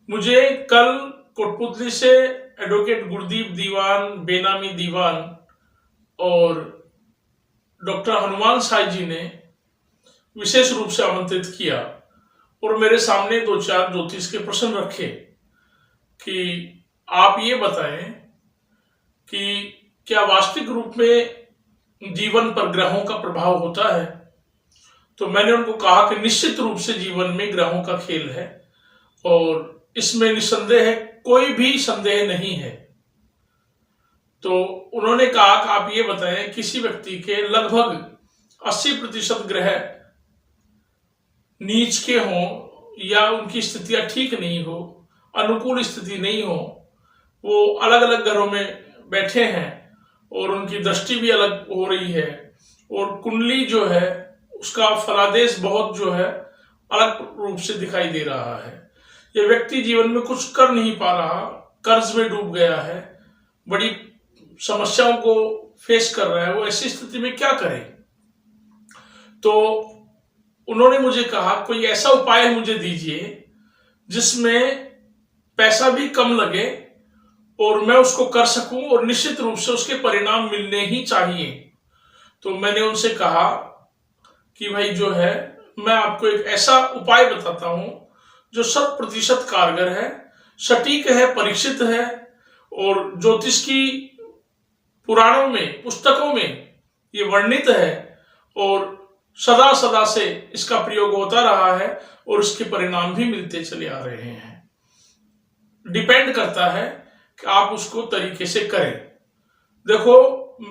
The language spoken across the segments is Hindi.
मुझे कल कोटपुतली से एडवोकेट गुरदीप दीवान, बेनामी दीवान और डॉक्टर हनुमान साई जी ने विशेष रूप से आमंत्रित किया और मेरे सामने दो चार ज्योतिष के प्रश्न रखे कि आप ये बताएं कि क्या वास्तविक रूप में जीवन पर ग्रहों का प्रभाव होता है। तो मैंने उनको कहा कि निश्चित रूप से जीवन में ग्रहों का खेल है और इसमें निसंदेह कोई भी संदेह नहीं है। तो उन्होंने कहा कि आप ये बताएं किसी व्यक्ति के लगभग 80% ग्रह नीच के हों या उनकी स्थितियां ठीक नहीं हो, अनुकूल स्थिति नहीं हो, वो अलग अलग ग्रहों में बैठे हैं और उनकी दृष्टि भी अलग हो रही है और कुंडली जो है उसका फलादेश बहुत जो है अलग रूप से दिखाई दे रहा है। यह व्यक्ति जीवन में कुछ कर नहीं पा रहा, कर्ज में डूब गया है, बड़ी समस्याओं को फेस कर रहा है, वो ऐसी स्थिति में क्या करे। तो उन्होंने मुझे कहा कोई ऐसा उपाय मुझे दीजिए जिसमें पैसा भी कम लगे और मैं उसको कर सकूं और निश्चित रूप से उसके परिणाम मिलने ही चाहिए। तो मैंने उनसे कहा कि भाई जो है मैं आपको एक ऐसा उपाय बताता हूं जो 100% कारगर है, सटीक है, परीक्षित है और ज्योतिष की पुराणों में, पुस्तकों में ये वर्णित है और सदा सदा से इसका प्रयोग होता रहा है और इसके परिणाम भी मिलते चले आ रहे हैं। डिपेंड करता है कि आप उसको तरीके से करें। देखो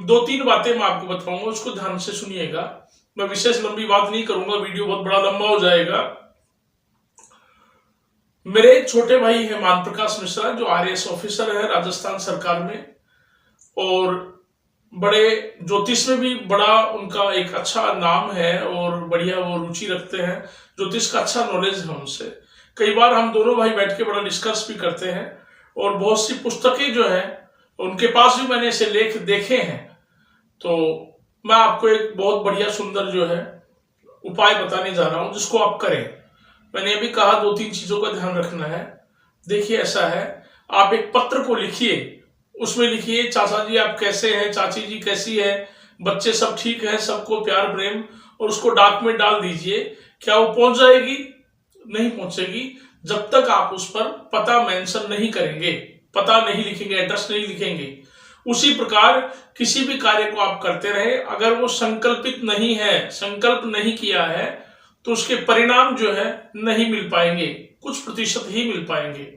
2-3 बातें मैं आपको बताऊंगा, उसको ध्यान से सुनिएगा। मैं विशेष लंबी बात नहीं करूंगा, वीडियो बहुत बड़ा लंबा हो जाएगा। मेरे छोटे भाई है मान प्रकाश मिश्रा जो RAS ऑफिसर है राजस्थान सरकार में और बड़े ज्योतिष में भी बड़ा उनका एक अच्छा नाम है और बढ़िया वो रुचि रखते हैं, ज्योतिष का अच्छा नॉलेज है उनसे। कई बार हम दोनों भाई बैठ के बड़ा डिस्कस भी करते हैं और बहुत सी पुस्तकें जो है उनके पास भी मैंने ऐसे लेख देखे हैं। तो मैं आपको एक बहुत बढ़िया सुंदर जो है उपाय बताने जा रहा हूं जिसको आप करें। मैंने अभी कहा 2-3 चीजों का ध्यान रखना है। देखिए ऐसा है, आप एक पत्र को लिखिए, उसमें लिखिए चाचा जी आप कैसे हैं, चाची जी कैसी है, बच्चे सब ठीक है, सबको प्यार प्रेम, और उसको डाक में डाल दीजिए। क्या वो पहुंच जाएगी? नहीं पहुंचेगी जब तक आप उस पर पता मेंशन नहीं करेंगे, पता नहीं लिखेंगे, एड्रेस नहीं लिखेंगे। उसी प्रकार किसी भी कार्य को आप करते रहे, अगर वो संकल्पित नहीं है, संकल्प नहीं किया है तो उसके परिणाम जो है नहीं मिल पाएंगे, कुछ प्रतिशत ही मिल पाएंगे।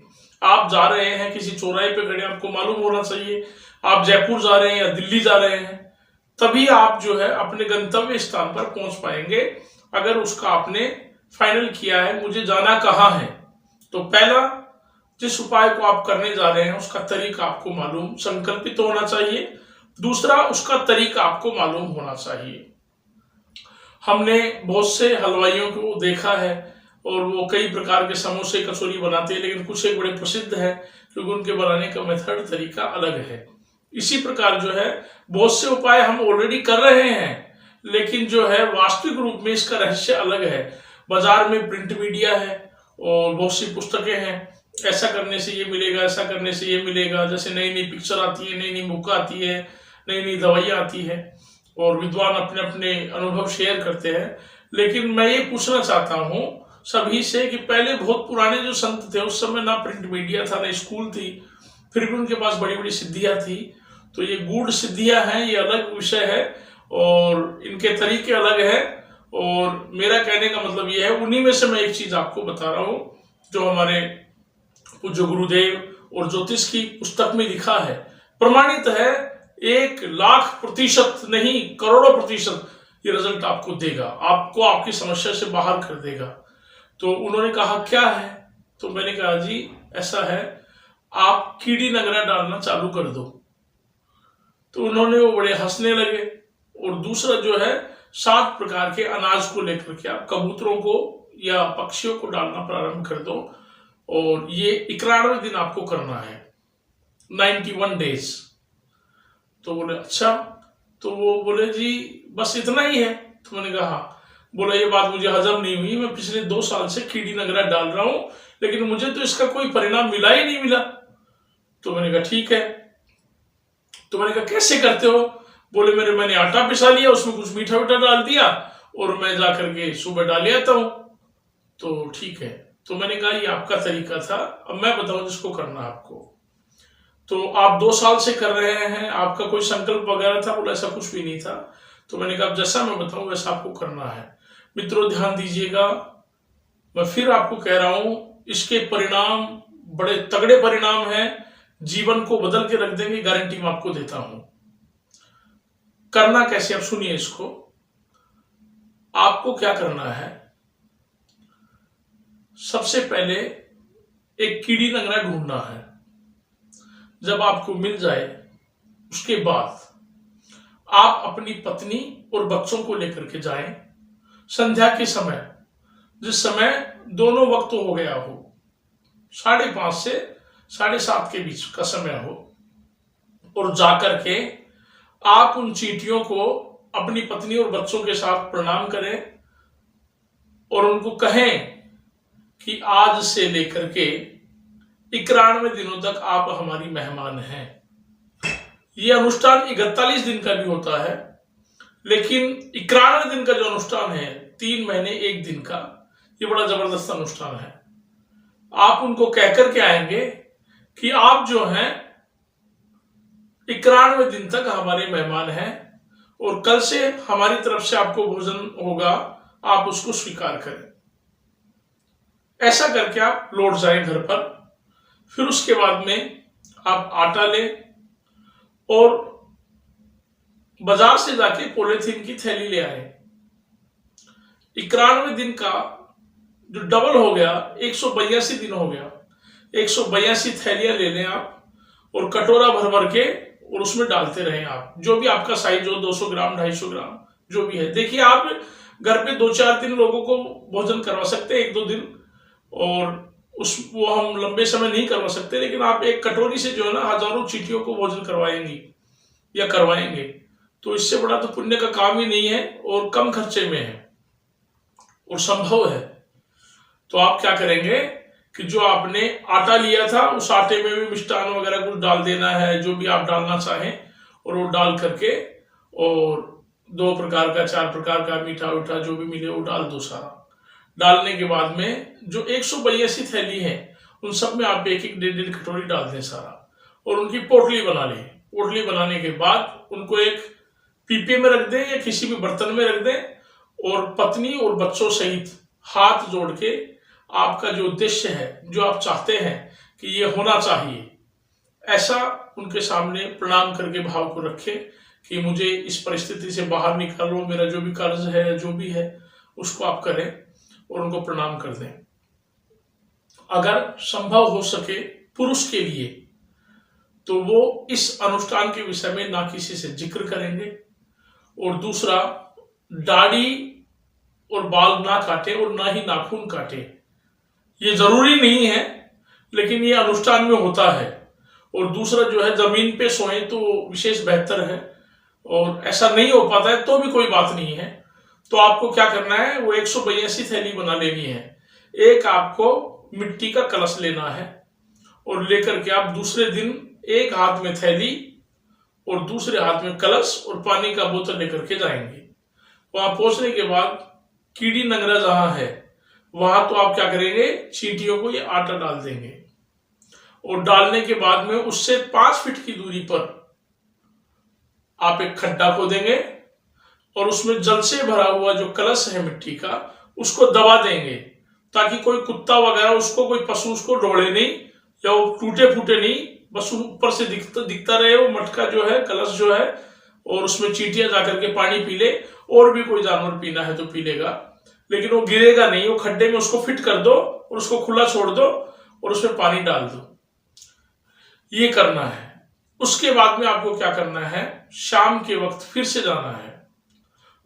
आप जा रहे हैं किसी चौराहे पे खड़े, आपको मालूम होना चाहिए आप जयपुर जा रहे हैं या दिल्ली जा रहे हैं, तभी आप जो है अपने गंतव्य स्थान पर पहुंच पाएंगे अगर उसका आपने फाइनल किया है मुझे जाना कहाँ है। तो पहला जिस उपाय को आप करने जा रहे हैं उसका तरीका आपको मालूम, संकल्पित होना चाहिए। दूसरा उसका तरीका आपको मालूम होना चाहिए। हमने बहुत से हलवाइयों को देखा है और वो कई प्रकार के समोसे कचौरी बनाते हैं, लेकिन कुछ एक बड़े प्रसिद्ध है क्योंकि उनके बनाने का मेथड तरीका अलग है। इसी प्रकार जो है बहुत से उपाय हम ऑलरेडी कर रहे हैं, लेकिन जो है वास्तविक रूप में इसका रहस्य अलग है। बाजार में प्रिंट मीडिया है और बहुत सी पुस्तकें हैं, ऐसा करने से ये मिलेगा, ऐसा करने से ये मिलेगा, जैसे नई नई पिक्चर आती है, नई नई बुक आती है, नई नई दवाइयाँ आती है और विद्वान अपने अपने अनुभव शेयर करते हैं। लेकिन मैं ये पूछना चाहता हूँ सभी से कि पहले बहुत पुराने जो संत थे उस समय ना प्रिंट मीडिया था, ना स्कूल थी, फिर भी उनके पास बड़ी बड़ी सिद्धियां थी। तो ये गूढ़ सिद्धियां हैं, ये अलग विषय है और इनके तरीके अलग है। और मेरा कहने का मतलब ये है, उन्हीं में से मैं एक चीज आपको बता रहा हूँ जो हमारे पूज्य गुरुदेव और ज्योतिष की पुस्तक में लिखा है, प्रमाणित है। 1,00,000% नहीं, करोड़ों प्रतिशत ये रिजल्ट आपको देगा, आपको आपकी समस्या से बाहर कर देगा। तो उन्होंने कहा क्या है, तो मैंने कहा जी ऐसा है, आप कीड़ी नगरा डालना चालू कर दो। तो उन्होंने वो बड़े हंसने लगे। और दूसरा जो है 7 प्रकार के अनाज को लेकर के आप कबूतरों को या पक्षियों को डालना प्रारंभ कर दो और ये 91 दिन आपको करना है, 91 डेज। तो बोले अच्छा, तो वो बोले जी बस इतना ही है। तो मैंने कहा, बोला ये बात मुझे हजम नहीं हुई, मैं पिछले 2 साल से कीड़ी नगरा डाल रहा हूं, लेकिन मुझे तो इसका कोई परिणाम मिला ही नहीं मिला। तो मैंने कहा ठीक है। तो मैंने कहा कैसे करते हो? बोले मैंने आटा पिसा लिया, उसमें कुछ मीठा वीठा डाल दिया और मैं जा करके सुबह डाल आता हूं। तो ठीक है। तो मैंने कहा ये आपका तरीका था, अब मैं बताऊं जिसको करना आपको। तो आप 2 साल से कर रहे हैं, आपका कोई संकल्प वगैरह था? बोला ऐसा कुछ भी नहीं था। तो मैंने कहा जैसा मैं बताऊं वैसा आपको करना है। मित्रों ध्यान दीजिएगा, मैं फिर आपको कह रहा हूं, इसके परिणाम बड़े तगड़े परिणाम हैं, जीवन को बदल के रख देंगे, गारंटी मैं आपको देता हूं। करना कैसे, अब सुनिए इसको। आपको क्या करना है, सबसे पहले एक कीड़ी लंगड़ा ढूंढना है। जब आपको मिल जाए उसके बाद आप अपनी पत्नी और बच्चों को लेकर के जाएं संध्या के समय, जिस समय दोनों वक्त हो गया हो, 5:30 से 7:30 के बीच का समय हो, और जाकर के आप उन चींटियों को अपनी पत्नी और बच्चों के साथ प्रणाम करें और उनको कहें कि आज से लेकर के 91 दिनों तक आप हमारी मेहमान हैं। यह अनुष्ठान 41 दिन का भी होता है, लेकिन 91 दिन का जो अनुष्ठान है, 3 महीने 1 दिन का, ये बड़ा जबरदस्त अनुष्ठान है। आप उनको कहकर के आएंगे कि आप जो हैं 91 दिन तक हमारे मेहमान हैं और कल से हमारी तरफ से आपको भोजन होगा, आप उसको स्वीकार करें। ऐसा करके आप लौट जाएं घर पर। फिर उसके बाद में आप आटा लें और बाजार से जाके पॉलीथीन की थैली ले आए। 91 दिन का जो डबल हो गया, 182 दिन हो गया। 182 थैलियां ले लें आप और कटोरा भर भर के, और उसमें डालते रहें आप, जो भी आपका साइज हो, 200 ग्राम 250 ग्राम जो भी है। देखिए आप घर पे 2-4 दिन लोगों को भोजन करवा सकते हैं, 1-2 दिन, और वो हम लंबे समय नहीं करवा सकते, लेकिन आप एक कटोरी से जो है ना हजारों चींटियों को भोजन करवाएंगी या करवाएंगे, तो इससे बड़ा तो पुण्य का काम ही नहीं है और कम खर्चे में है और संभव है। तो आप क्या करेंगे कि जो आपने आटा लिया था उस आटे में भी मिष्ठान वगैरह कुछ डाल देना है, जो भी आप डालना चाहें, और वो डाल करके, और 2 प्रकार का 4 प्रकार का मीठा उठा जो भी मिले वो डाल दो सारा। डालने के बाद में जो 182 थैली है उन सब में आप 1-1 1.5 कटोरी डाल दें सारा, और उनकी पोटली बना लें। पोटली बनाने के बाद उनको एक पीपे में रख दें या किसी भी बर्तन में रख दें, और पत्नी और बच्चों सहित हाथ जोड़ के आपका जो उद्देश्य है, जो आप चाहते हैं कि ये होना चाहिए, ऐसा उनके सामने प्रणाम करके भाव को रखें कि मुझे इस परिस्थिति से बाहर निकालो, मेरा जो भी कर्ज है, जो भी है, उसको आप करें और उनको प्रणाम कर दें। अगर संभव हो सके पुरुष के लिए, तो वो इस अनुष्ठान के विषय में ना किसी से जिक्र करेंगे, और दूसरा, दाढ़ी और बाल ना काटे और ना ही नाखून काटे। ये जरूरी नहीं है, लेकिन ये अनुष्ठान में होता है। और दूसरा जो है, जमीन पे सोए तो विशेष बेहतर है, और ऐसा नहीं हो पाता है तो भी कोई बात नहीं है। तो आपको क्या करना है, वो 182 थैली बना लेनी है। एक आपको मिट्टी का कलश लेना है, और लेकर के आप दूसरे दिन एक हाथ में थैली और दूसरे हाथ में कलश और पानी का बोतल लेकर के जाएंगे। वहां पहुंचने के बाद कीड़ी लंगड़ा जहां है वहां तो आप क्या करेंगे, चींटियों को ये आटा डाल देंगे, और डालने के बाद में उससे 5 फीट की दूरी पर आप एक खड्डा खोदेंगे और उसमें जल से भरा हुआ जो कलश है मिट्टी का, उसको दबा देंगे, ताकि कोई कुत्ता वगैरह उसको, कोई पशु उसको ढोड़े नहीं या वो टूटे फूटे नहीं, बस ऊपर से दिखता रहे वो मटका जो है, कलश जो है, और उसमें चींटियां जाकर के पानी पी ले, और भी कोई जानवर पीना है तो पी लेगा, लेकिन वो गिरेगा नहीं। वो खड्डे में उसको फिट कर दो और उसको खुला छोड़ दो और उसमें पानी डाल दो। ये करना है। उसके बाद में आपको क्या करना है, शाम के वक्त फिर से जाना है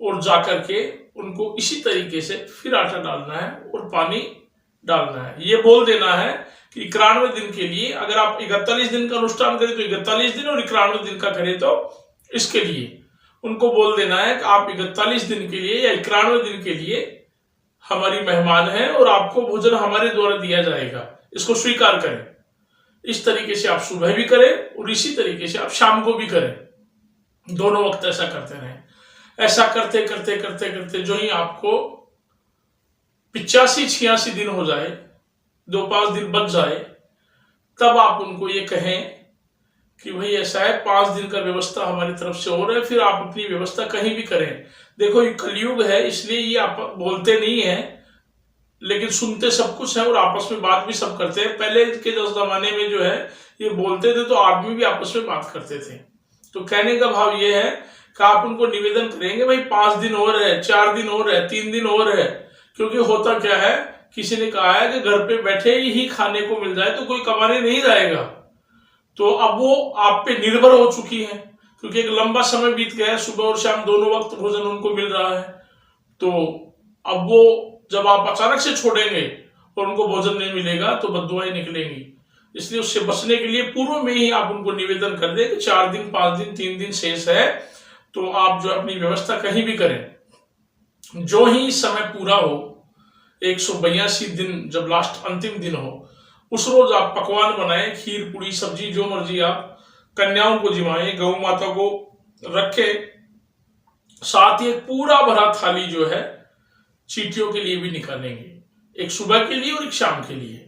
और जाकर के उनको इसी तरीके से फिर आटा डालना है और पानी डालना है। ये बोल देना है कि 91 दिन के लिए, अगर आप 41 दिन का अनुष्ठान करें तो 41 दिन, और 91 दिन का करें तो इसके लिए उनको बोल देना है कि आप 41 दिन के लिए या 91 दिन के लिए हमारी मेहमान है और आपको भोजन हमारे द्वारा दिया जाएगा, इसको स्वीकार करें। इस तरीके से आप सुबह भी करें और इसी तरीके से आप शाम को भी करें, दोनों वक्त ऐसा करते रहें। ऐसा करते करते करते करते जो ही आपको 85-86 दिन हो जाए, 2-5 दिन बच जाए, तब आप उनको ये कहें कि भाई ऐसा है, 5 दिन का व्यवस्था हमारी तरफ से हो रहा है, फिर आप अपनी व्यवस्था कहीं भी करें। देखो ये कलयुग है, इसलिए ये आप बोलते नहीं है, लेकिन सुनते सब कुछ है और आपस में बात भी सब करते हैं। पहले के जमाने में जो है ये बोलते थे तो आदमी भी आपस में बात करते थे। तो कहने का भाव ये है कि आप उनको निवेदन करेंगे भाई 5 दिन और है, 4 दिन और है, 3 दिन और है। क्योंकि होता क्या है, किसी ने कहा है कि घर पे बैठे ही खाने को मिल जाए तो कोई कमाने नहीं जाएगा। तो अब वो आप पे निर्भर हो चुकी है, क्योंकि एक लंबा समय बीत गया है, सुबह और शाम दोनों वक्त भोजन उनको मिल रहा है। तो अब वो जब आप अचानक से छोड़ेंगे और उनको भोजन नहीं मिलेगा तो बद्दुआएं निकलेंगी। इसलिए उससे बचने के लिए पूर्व में ही आप उनको निवेदन कर दें कि 4 दिन, 5 दिन, 3 दिन शेष है, तो आप जो अपनी व्यवस्था कहीं भी करें। जो ही समय पूरा हो, 182 दिन जब लास्ट अंतिम दिन हो, उस रोज आप पकवान बनाएं, खीर, पूरी, सब्जी, जो मर्जी आप कन्याओं को जिमाएं, गौ माता को रखें, साथ ही एक पूरा भरा थाली जो है चींटियों के लिए भी निकालेंगे, एक सुबह के लिए और एक शाम के लिए,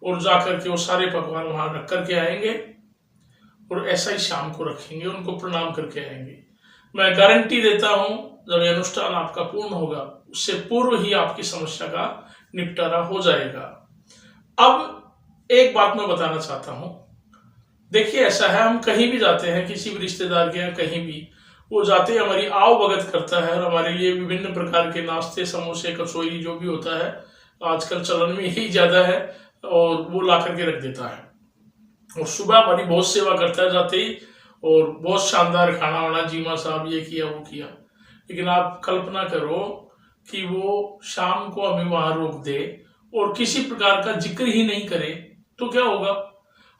और जाकर के वो सारे पकवान वहां रख करके आएंगे और ऐसा ही शाम को रखेंगे, उनको प्रणाम करके आएंगे। मैं गारंटी देता हूं जब ये अनुष्ठान आपका पूर्ण होगा, उससे पूर्व ही आपकी समस्या का निपटारा हो जाएगा। अब एक बात मैं बताना चाहता हूं, देखिए ऐसा है, हम कहीं भी जाते हैं, किसी भी रिश्तेदार के यहाँ कहीं भी, वो जाते हैं हमारी आव भगत करता है और हमारे लिए विभिन्न प्रकार के नाश्ते, समोसे, कचौरी जो भी होता है, आजकल चलन में ही ज्यादा है, और वो ला करके रख देता है। और सुबह हमारी बहुत सेवा करता है जाते ही, और बहुत शानदार खाना वाना, जीमा साहब ये किया वो किया। लेकिन आप कल्पना करो कि वो शाम को हमें वहां रोक दे और किसी प्रकार का जिक्र ही नहीं करे, तो क्या होगा?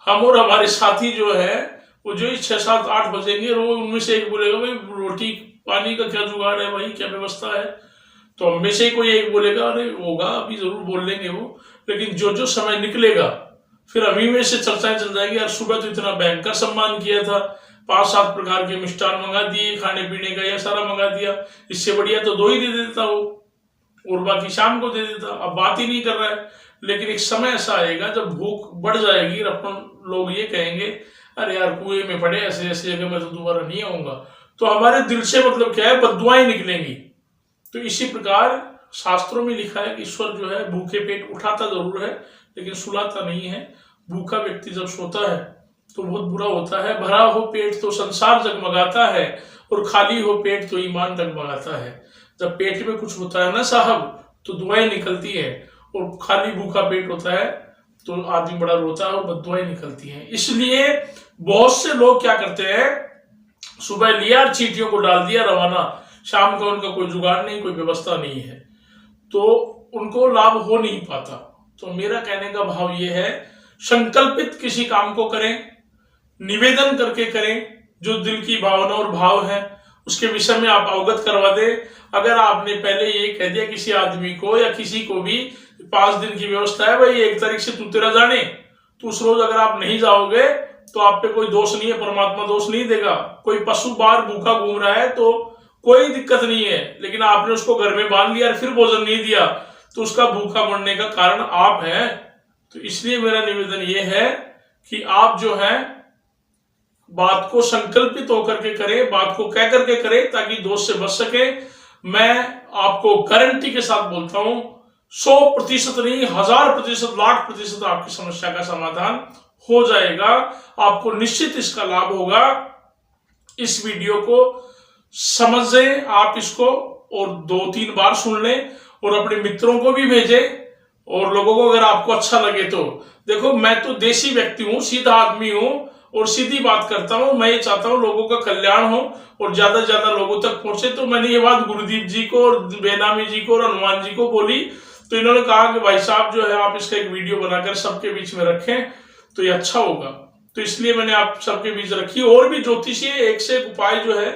हम और हमारे साथी जो है वो जो 6-7-8 बजेंगे, वो उनमें से एक बोलेगा भाई रोटी पानी का क्या जुगाड़ है भाई, क्या व्यवस्था है? तो हम में से ही कोई एक बोलेगा अरे होगा, अभी जरूर बोल लेंगे वो। लेकिन जो जो समय निकलेगा फिर अभी में से चर्चाएं चल जाएगी, यार सुबह तो इतना भयंकर सम्मान किया था, 5-7 प्रकार के मिष्ठान मंगा दिए, खाने पीने का यह सारा मंगा दिया, इससे बढ़िया तो 2 ही दे देता वो और बाकी शाम को दे देता। अब बात ही नहीं कर रहा है। लेकिन एक समय ऐसा आएगा जब भूख बढ़ जाएगी और अपन लोग ये कहेंगे अरे यार कुएं में पड़े ऐसे ऐसी जगह में तो दोबारा नहीं आऊंगा। तो हमारे दिल से मतलब क्या है, बद्दुआएं निकलेंगी। तो इसी प्रकार शास्त्रों में लिखा है कि ईश्वर जो है भूखे पेट उठाता जरूर है लेकिन सुलाता नहीं है। भूखा व्यक्ति जब सोता है तो बहुत बुरा होता है। भरा हो पेट तो संसार जगमगाता है और खाली हो पेट तो ईमान डगमगाता है। जब पेट में कुछ होता है ना साहब तो दुआएं निकलती है, और खाली भूखा पेट होता है तो आदमी बड़ा रोता है और बद्दुआएं निकलती हैं। इसलिए बहुत से लोग क्या करते हैं, सुबह लिया चींटियों को डाल दिया रवाना, शाम का उनका कोई जुगाड़ नहीं, कोई व्यवस्था नहीं है, तो उनको लाभ हो नहीं पाता। तो मेरा कहने का भाव ये है, संकल्पित किसी काम को करें, निवेदन करके करें, जो दिल की भावना और भाव है उसके विषय में आप अवगत करवा दे। अगर आपने पहले ये कह दिया किसी आदमी को या किसी को भी 5 दिन की व्यवस्था है भाई, 1 तारीख से तू तेरा जाने, तो उस रोज अगर आप नहीं जाओगे तो आप पे कोई दोष नहीं है, परमात्मा दोष नहीं देगा। कोई पशु बाहर भूखा घूम रहा है तो कोई दिक्कत नहीं है, लेकिन आपने उसको घर में बांध लिया और फिर भोजन नहीं दिया तो उसका भूखा मरने का कारण आप हैं। तो इसलिए मेरा निवेदन यह है कि आप जो है बात को संकल्पित होकर के करें, बात को कह करके करें ताकि दोष से बच सके। मैं आपको गारंटी के साथ बोलता हूं 100% नहीं 1000%, लाख प्रतिशत आपकी समस्या का समाधान हो जाएगा। आपको निश्चित इसका लाभ होगा। इस वीडियो को समझें आप इसको और 2-3 बार सुन लें और अपने मित्रों को भी भेजें और लोगों को अगर आपको अच्छा लगे तो। देखो मैं तो देसी व्यक्ति हूं, सीधा आदमी हूं और सीधी बात करता हूं। मैं ये चाहता हूं लोगों का कल्याण हो और ज्यादा से ज्यादा लोगों तक पहुंचे। तो मैंने ये बात गुरुदीप जी को और बेनामी जी को और हनुमान जी को बोली, तो इन्होंने कहा कि भाई साहब जो है आप इसका एक वीडियो बनाकर सबके बीच में रखें तो ये अच्छा होगा। तो इसलिए मैंने आप सबके बीच रखी। और भी ज्योतिषीय एक से एक उपाय जो है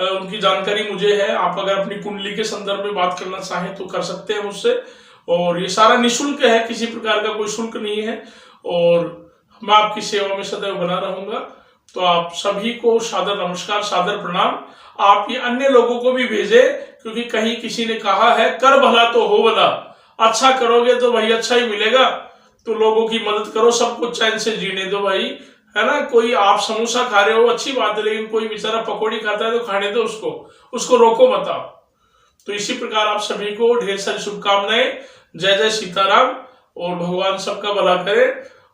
उनकी जानकारी मुझे है। आप अगर अपनी कुंडली के संदर्भ में बात करना चाहें तो कर सकते हैं मुझसे, और ये सारा निःशुल्क है, किसी प्रकार का कोई शुल्क नहीं है, और मैं आपकी सेवा में सदैव बना रहूंगा। तो आप सभी को सादर नमस्कार, सादर प्रणाम। आप ये अन्य लोगों को भी भेजे, क्योंकि कहीं किसी ने कहा है कर भला तो हो भला, अच्छा करोगे तो भाई अच्छा ही मिलेगा। तो लोगों की मदद करो, सबको चैन से जीने दो भाई, है ना। कोई आप समोसा खा रहे हो अच्छी बात है, लेकिन कोई बेचारा पकौड़ी खाता है तो खाने दो उसको रोको मत आप। तो इसी प्रकार आप सभी को ढेर सारी शुभकामनाएं। जय जय सीताराम, और भगवान सबका भला करे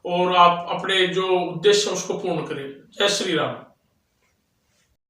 और आप अपने जो उद्देश्य है उसको पूर्ण करें। जय श्री राम।